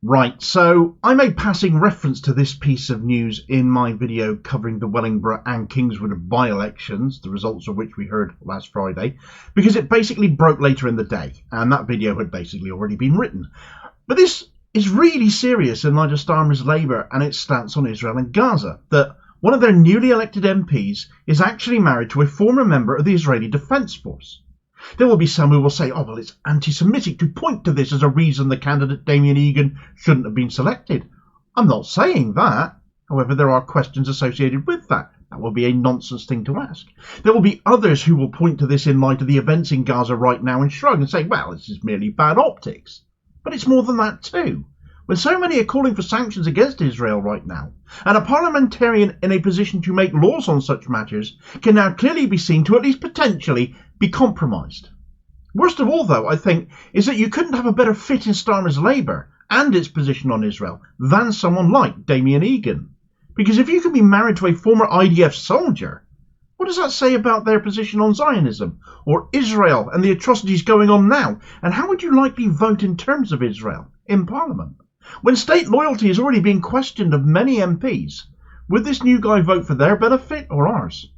Right, so I made passing reference to this piece of news in my video covering the Wellingborough and Kingswood by-elections, the results of which we heard last Friday, because it basically broke later in the day, and that video had basically already been written. But this is really serious in light of Starmer's Labour and its stance on Israel and Gaza, that one of their newly elected MPs is actually married to a former member of the Israeli Defence Force. There will be some who will say, oh, well, it's anti-Semitic to point to this as a reason the candidate Damien Egan shouldn't have been selected. I'm not saying that. However, there are questions associated with that. That will be a nonsense thing to ask. There will be others who will point to this in light of the events in Gaza right now and shrug and say, well, this is merely bad optics. But it's more than that too. When so many are calling for sanctions against Israel right now, and a parliamentarian in a position to make laws on such matters can now clearly be seen to at least potentially be compromised. Worst of all, though, I think, is that you couldn't have a better fit in Starmer's Labour and its position on Israel than someone like Damien Egan. Because if you can be married to a former IDF soldier, what does that say about their position on Zionism or Israel and the atrocities going on now? And how would you likely vote in terms of Israel in Parliament? When state loyalty is already being questioned of many MPs, would this new guy vote for their benefit or ours?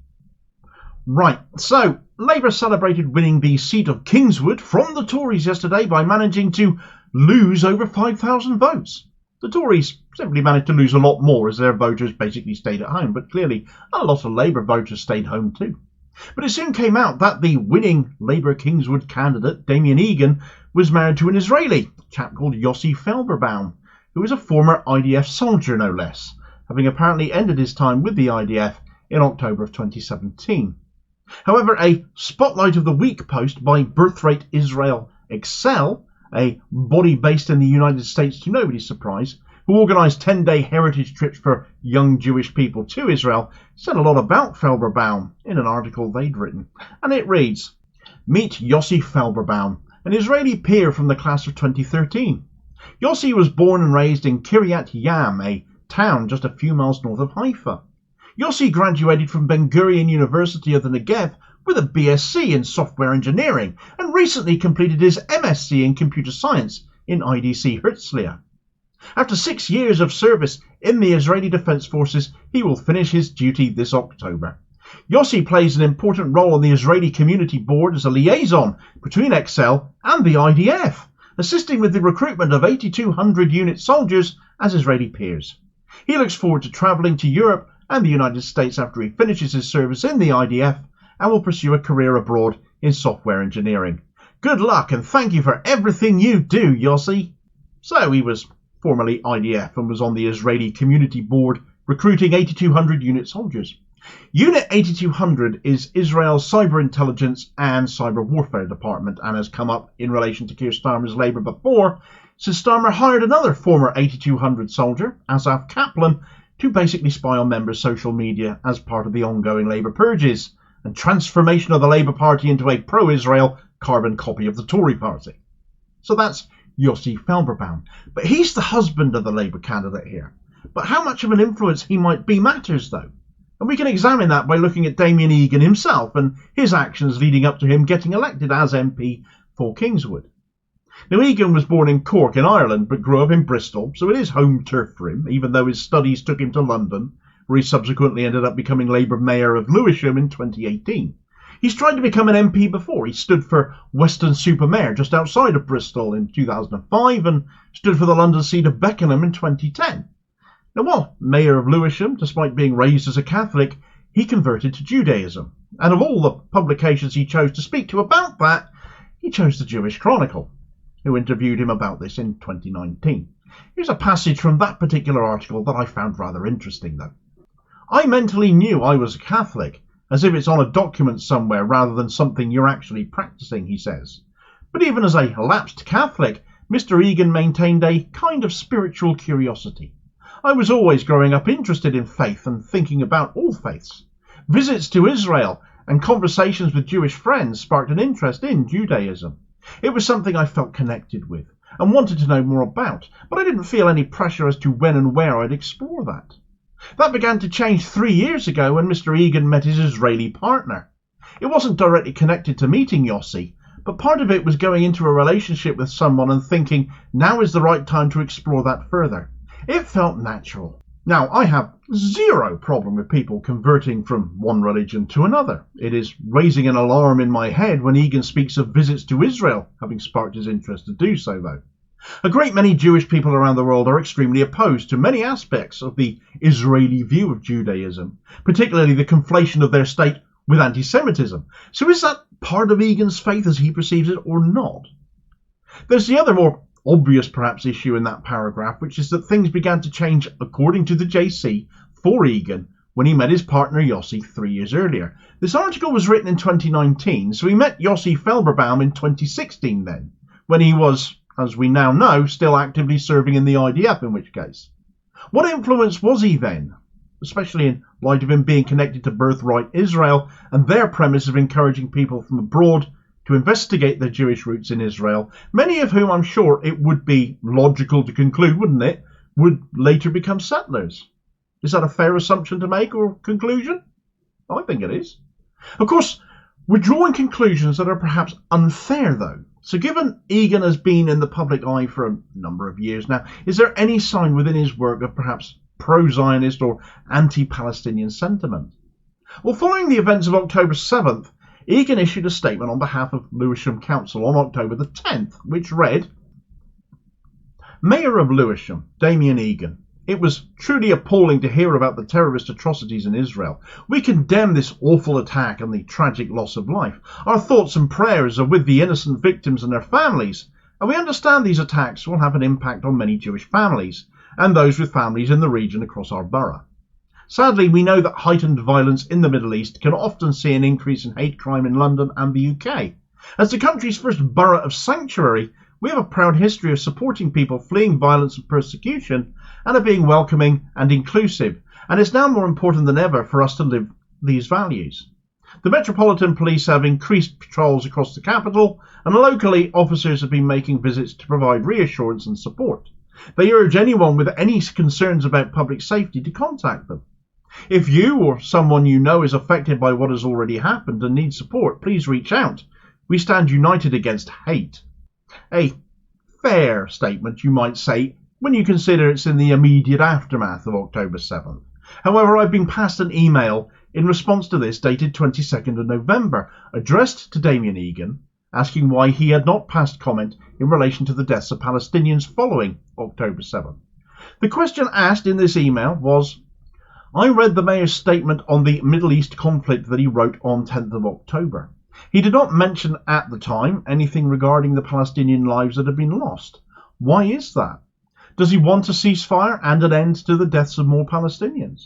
Right, so Labour celebrated winning the seat of Kingswood from the Tories yesterday by managing to lose over 5,000 votes. The Tories simply managed to lose a lot more as their voters basically stayed at home, but clearly a lot of Labour voters stayed home too. But it soon came out that the winning Labour Kingswood candidate, Damien Egan, was married to an Israeli, a chap called Yossi Felberbaum, who was a former IDF soldier no less, having apparently ended his time with the IDF in October of 2017. However, a Spotlight of the Week post by Birthrate Israel Excel, a body based in the United States to nobody's surprise, who organised 10-day heritage trips for young Jewish people to Israel, said a lot about Felberbaum in an article they'd written. And it reads, "Meet Yossi Felberbaum, an Israeli peer from the class of 2013. Yossi was born and raised in Kiryat Yam, a town just a few miles north of Haifa. Yossi graduated from Ben Gurion University of the Negev with a BSc in software engineering and recently completed his MSc in computer science in IDC Herzliya. After 6 years of service in the Israeli Defence Forces, he will finish his duty this October. Yossi plays an important role on the Israeli Community Board as a liaison between Excel and the IDF, assisting with the recruitment of 8,200 unit soldiers as Israeli peers. He looks forward to travelling to Europe and the United States after he finishes his service in the IDF and will pursue a career abroad in software engineering. Good luck and thank you for everything you do, Yossi." So he was formerly IDF and was on the Israeli Community Board recruiting 8,200 unit soldiers. Unit 8,200 is Israel's cyber intelligence and cyber warfare department and has come up in relation to Keir Starmer's Labour before, since Starmer hired another former 8,200 soldier, Asaf Kaplan, to basically spy on members' social media as part of the ongoing Labour purges and transformation of the Labour Party into a pro-Israel carbon copy of the Tory party. So that's Yossi Felberbaum. But he's the husband of the Labour candidate here. But how much of an influence he might be matters, though. And we can examine that by looking at Damien Egan himself and his actions leading up to him getting elected as MP for Kingswood. Now, Egan was born in Cork in Ireland, but grew up in Bristol, so it is home turf for him, even though his studies took him to London, where he subsequently ended up becoming Labour Mayor of Lewisham in 2018. He's tried to become an MP before. He stood for Weston-super-Mare just outside of Bristol in 2005 and stood for the London seat of Beckenham in 2010. Now, while Mayor of Lewisham, despite being raised as a Catholic, he converted to Judaism. And of all the publications he chose to speak to about that, he chose the Jewish Chronicle, who interviewed him about this in 2019. Here's a passage from that particular article that I found rather interesting, though. "I mentally knew I was a Catholic, as if it's on a document somewhere rather than something you're actually practicing," he says. But even as a lapsed Catholic, Mr. Egan maintained a kind of spiritual curiosity. "I was always growing up interested in faith and thinking about all faiths. Visits to Israel and conversations with Jewish friends sparked an interest in Judaism. It was something I felt connected with and wanted to know more about, but I didn't feel any pressure as to when and where I'd explore that. That began to change 3 years ago when Mr. Egan met his Israeli partner. It wasn't directly connected to meeting Yossi, but part of it was going into a relationship with someone and thinking now is the right time to explore that further. It felt natural. Now, I have zero problem with people converting from one religion to another. It is raising an alarm in my head when Egan speaks of visits to Israel, having sparked his interest to do so, though. A great many Jewish people around the world are extremely opposed to many aspects of the Israeli view of Judaism, particularly the conflation of their state with anti-Semitism. So is that part of Egan's faith as he perceives it or not? There's the other more obvious perhaps issue in that paragraph, which is that things began to change according to the JC for Egan when he met his partner Yossi 3 years earlier. This article was written in 2019, so he met Yossi Felberbaum in 2016 then, when he was, as we now know, still actively serving in the IDF, in which case. What influence was he then, especially in light of him being connected to Birthright Israel and their premise of encouraging people from abroad to investigate their Jewish roots in Israel, many of whom I'm sure it would be logical to conclude, wouldn't it, would later become settlers. Is that a fair assumption to make or conclusion? I think it is. Of course, we're drawing conclusions that are perhaps unfair though. So given Egan has been in the public eye for a number of years now, is there any sign within his work of perhaps pro-Zionist or anti-Palestinian sentiment? Well, following the events of October 7th, Egan issued a statement on behalf of Lewisham Council on October the 10th, which read, Mayor of Lewisham, Damien Egan. It was truly appalling to hear about the terrorist atrocities in Israel. We condemn this awful attack and the tragic loss of life. Our thoughts and prayers are with the innocent victims and their families, and we understand these attacks will have an impact on many Jewish families and those with families in the region across our borough. Sadly, we know that heightened violence in the Middle East can often see an increase in hate crime in London and the UK. As the country's first borough of sanctuary, we have a proud history of supporting people fleeing violence and persecution and of being welcoming and inclusive, and it's now more important than ever for us to live these values. The Metropolitan Police have increased patrols across the capital, and locally officers have been making visits to provide reassurance and support. They urge anyone with any concerns about public safety to contact them. If you or someone you know is affected by what has already happened and needs support, please reach out. We stand united against hate. A fair statement, you might say, when you consider it's in the immediate aftermath of October 7th. However, I've been passed an email in response to this dated 22nd of November, addressed to Damien Egan, asking why he had not passed comment in relation to the deaths of Palestinians following October 7th. The question asked in this email was, I read the Mayor's statement on the Middle East conflict that he wrote on 10th of October. He did not mention at the time anything regarding the Palestinian lives that have been lost. Why is that? Does he want a ceasefire and an end to the deaths of more Palestinians?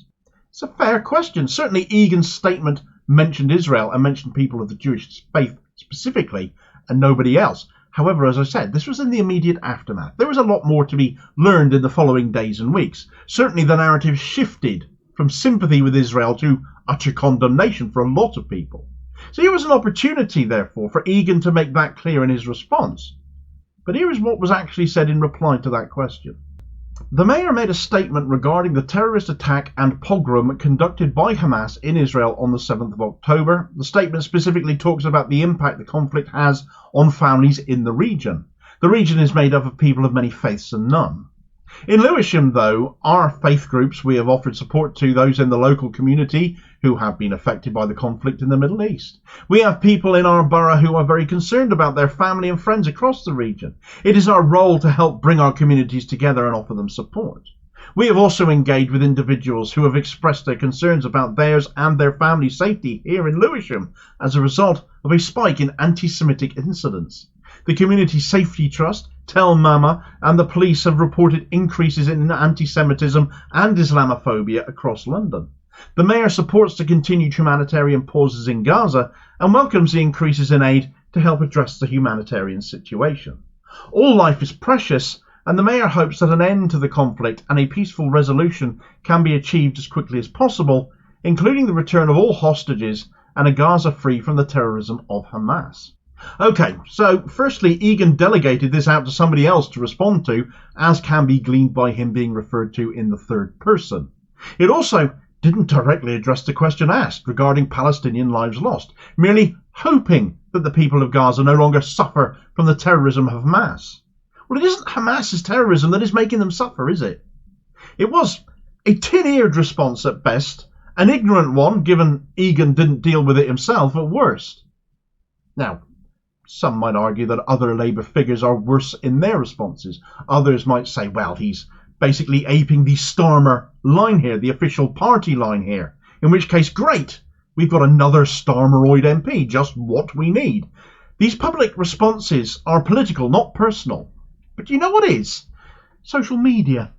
It's a fair question. Certainly Egan's statement mentioned Israel and mentioned people of the Jewish faith specifically and nobody else. However, as I said, this was in the immediate aftermath. There was a lot more to be learned in the following days and weeks. Certainly the narrative shifted from sympathy with Israel to utter condemnation for a lot of people. So here was an opportunity, therefore, for Egan to make that clear in his response. But here is what was actually said in reply to that question. The Mayor made a statement regarding the terrorist attack and pogrom conducted by Hamas in Israel on the 7th of October. The statement specifically talks about the impact the conflict has on families in the region. The region is made up of people of many faiths and none. In Lewisham, though, our faith groups, we have offered support to those in the local community who have been affected by the conflict in the Middle East. We have people in our borough who are very concerned about their family and friends across the region. It is our role to help bring our communities together and offer them support. We have also engaged with individuals who have expressed their concerns about theirs and their family's safety here in Lewisham as a result of a spike in anti-Semitic incidents. The Community Safety Trust, Tell Mama, and the police have reported increases in anti-Semitism and Islamophobia across London. The Mayor supports the continued humanitarian pauses in Gaza and welcomes the increases in aid to help address the humanitarian situation. All life is precious, and the Mayor hopes that an end to the conflict and a peaceful resolution can be achieved as quickly as possible, including the return of all hostages and a Gaza free from the terrorism of Hamas. Okay, so firstly, Egan delegated this out to somebody else to respond to, as can be gleaned by him being referred to in the third person. It also didn't directly address the question asked regarding Palestinian lives lost, merely hoping that the people of Gaza no longer suffer from the terrorism of Hamas. Well, it isn't Hamas's terrorism that is making them suffer, is it? It was a tin-eared response at best, an ignorant one, given Egan didn't deal with it himself at worst. Now, some might argue that other Labour figures are worse in their responses. Others might say, well, he's basically aping the Starmer line here, the official party line here. In which case, great, we've got another Starmeroid MP, just what we need. These public responses are political, not personal. But you know what is? Social media.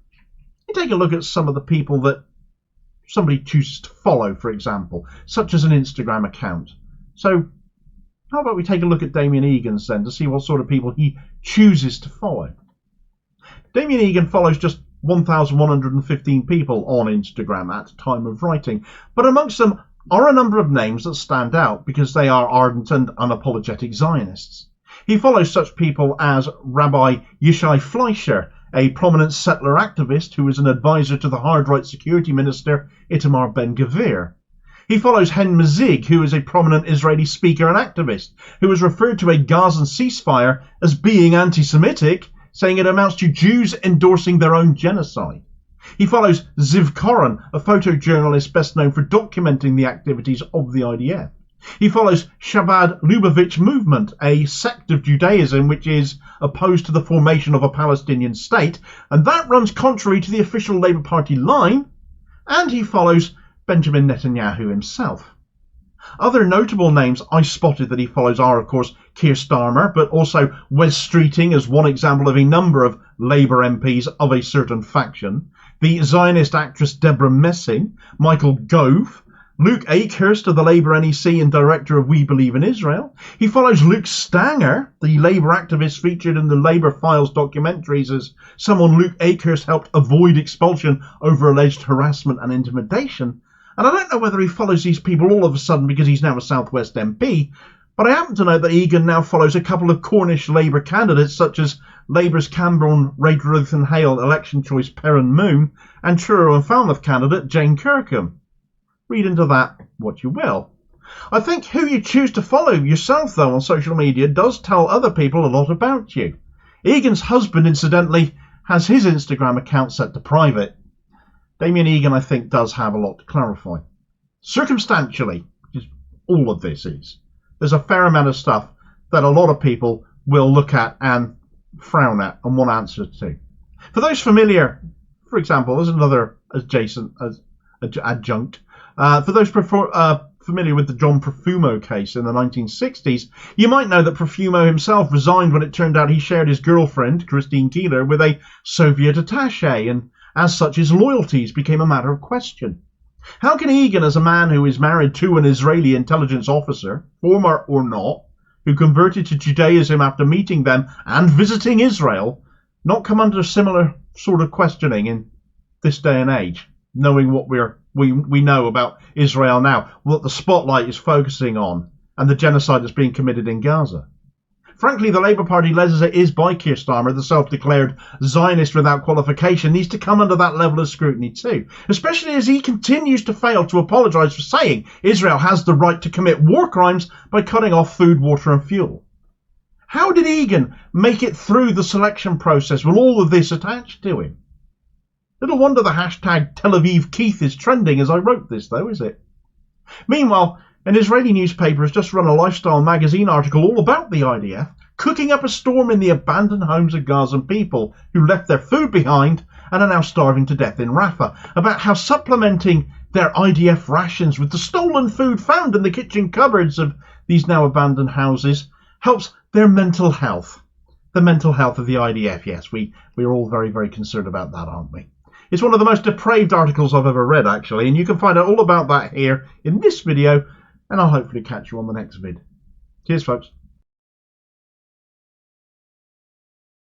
You take a look at some of the people that somebody chooses to follow, for example, such as an Instagram account. So how about we take a look at Damien Egan's then to see what sort of people he chooses to follow. Damien Egan follows just 1,115 people on Instagram at the time of writing, but amongst them are a number of names that stand out because they are ardent and unapologetic Zionists. He follows such people as Rabbi Yishai Fleischer, a prominent settler activist who is an advisor to the hard right security minister Itamar Ben-Gvir. He follows Hen Mazig, who is a prominent Israeli speaker and activist, who has referred to a Gazan ceasefire as being anti-Semitic, saying it amounts to Jews endorsing their own genocide. He follows Ziv Koren, a photojournalist best known for documenting the activities of the IDF. He follows Shabbat Lubavitch movement, a sect of Judaism which is opposed to the formation of a Palestinian state, and that runs contrary to the official Labour Party line. And he follows Benjamin Netanyahu himself. Other notable names I spotted that he follows are, of course, Keir Starmer, but also Wes Streeting as one example of a number of Labour MPs of a certain faction, the Zionist actress Deborah Messing, Michael Gove, Luke Akehurst of the Labour NEC and director of We Believe in Israel. He follows Luke Stanger, the Labour activist featured in the Labour Files documentaries as someone Luke Akehurst helped avoid expulsion over alleged harassment and intimidation. And I don't know whether he follows these people all of a sudden because he's now a South West MP, but I happen to know that Egan now follows a couple of Cornish Labour candidates such as Labour's Camborne Raith Hale election choice Perrin Moon and Truro and Falmouth candidate Jane Kirkham. Read into that what you will. I think who you choose to follow yourself, though, on social media does tell other people a lot about you. Egan's husband, incidentally, has his Instagram account set to private. Damien Egan, I think, does have a lot to clarify. Circumstantially, which is all of this is, there's a fair amount of stuff that a lot of people will look at and frown at and want answers to. For those familiar, for example, there's another adjunct. For those familiar with the John Profumo case in the 1960s, you might know that Profumo himself resigned when it turned out he shared his girlfriend, Christine Keeler, with a Soviet attaché, and as such his loyalties became a matter of question. How can Egan, as a man who is married to an Israeli intelligence officer, former or not, who converted to Judaism after meeting them and visiting Israel, not come under similar sort of questioning in this day and age, knowing what we know about Israel now, what the spotlight is focusing on, and the genocide that's being committed in Gaza? Frankly, the Labour Party, led as it is by Keir Starmer, the self-declared Zionist without qualification, needs to come under that level of scrutiny too, especially as he continues to fail to apologise for saying Israel has the right to commit war crimes by cutting off food, water and fuel. How did Egan make it through the selection process with all of this attached to him? Little wonder the hashtag Tel Aviv Keith is trending as I wrote this, though, is it? Meanwhile, an Israeli newspaper has just run a lifestyle magazine article all about the IDF, cooking up a storm in the abandoned homes of Gazan people who left their food behind and are now starving to death in Rafah, about how supplementing their IDF rations with the stolen food found in the kitchen cupboards of these now abandoned houses helps their mental health. The mental health of the IDF, yes, we're all very, very concerned about that, aren't we? It's one of the most depraved articles I've ever read, actually, and you can find out all about that here in this video, and I'll hopefully catch you on the next vid. Cheers, folks.